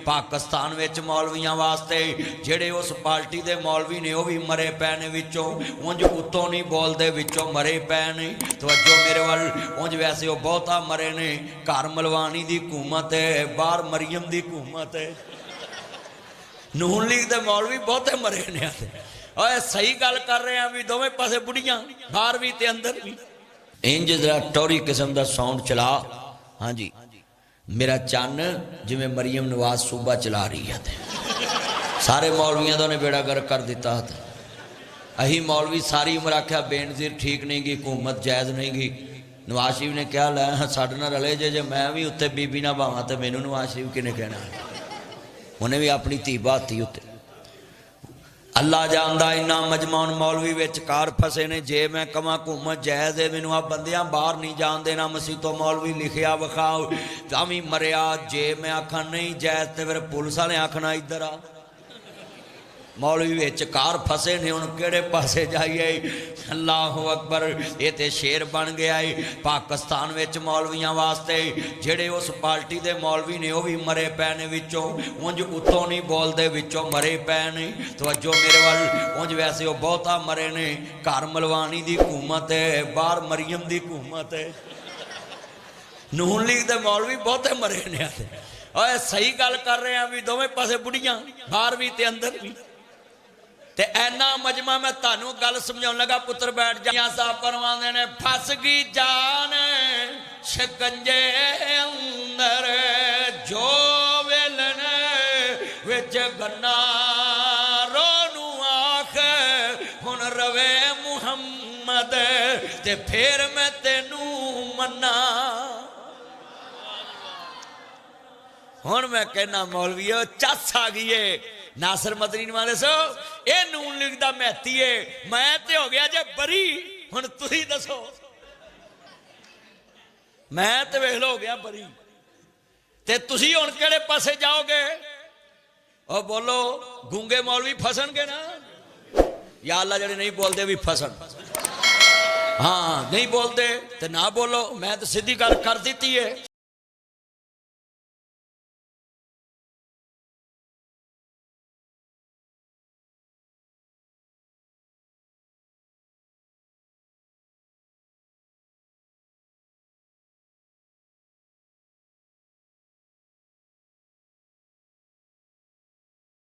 पाकिस्तान विच मौलवियां वास्ते जेड़े उस पार्टी दे मौलवी ने वह भी मरे पै ने विचों उंज उत्तों नहीं बोलते विचों मरे पै ने तवज्जो मेरे वाल उंज वैसे वो बहुता मरे ने घर मलवानी दी हुकूमत है बाहर मरियम दी हुकूमत है नून लीग दे मौलवी बहुते मरे ने ओए सही गल कर रहे हैं भी दोवें पासे बुढ़ियां बाहर भी ते अंदर भी इंज जरा टोरी किस्म का साउंड चला हाँ जी मेरा चन्न जिमें मरियम नवाज सूबा चला रही है सारे मौलवियों का उन्हें बेड़ा गर्क कर दिता था अही मौलवी सारी उम्र आख्या बेनज़ीर ठीक नहीं गई हुकूमत जायज़ नहीं गई नवाज शरीफ ने कहा लै साढ़े नाल रले जे मैं भी उत्ते बीबी ना भावां तो मैनू नवाज शरीफ किने कहना उन्हें भी अपनी धी बाती उत्ते अल्लाह जानदा इन्ना मजमून मौलवी विच कार फसे ने जे मैं कवां हुकूमत जायज़ है मैनू आ बंदियां बाहर नहीं जान देना मसीतों मौलवी लिखिया विखाओ तां मरिया जे मैं आखां नहीं जायज़ तो फिर पुलिस वाले आखना इधर आ मौलवी विच कार फसे ने हुण किहड़े पासे जाइए अल्लाह अकबर ये तो शेर बन गया है पाकिस्तान विच मौलवियां वास्ते जेड़े उस पार्टी दे मौलवी ने वह भी मरे पै ने विचों उंज उत्तों नहीं बोलते विचों मरे पै ने तवज्जो मेरे वाल उंज वैसे वो बहुता मरे ने घर मलवानी दी हुकूमत है बाहर मरियम दी हुकूमत है नून लीग दे मौलवी बहुते मरे ने ओए सही गल कर रहे हैं भी दोवें पासे बुढ़ियां बाहर भी ते अंदर भी ते ऐना मजमा मैं तानू गल समझाउण लगा पुत्र बैठ जा साहब फरमांदे ने फस गई जान शिकंजे अंदर जो वेलन विच गन्ना रोनू आख हुण रवे मुहम्मद ते फिर मैं तेनू मन्ना हुण मैं कहना मौलवीओ चस आ गई है नासर मदनी वाले सो ये नून लीग दा महती है मैं ते हो गया जे बरी हुण तुसीं दसो मैं ते वेख लो हो गया बरी ते तुसीं हुण किहड़े पासे जाओगे ओ बोलो गूंगे मौलवी फसणगे ना या अल्लाह जिहड़े नहीं बोलते भी फसन हाँ नहीं बोलते तो ना बोलो मैं तो सीधी गल कर दी है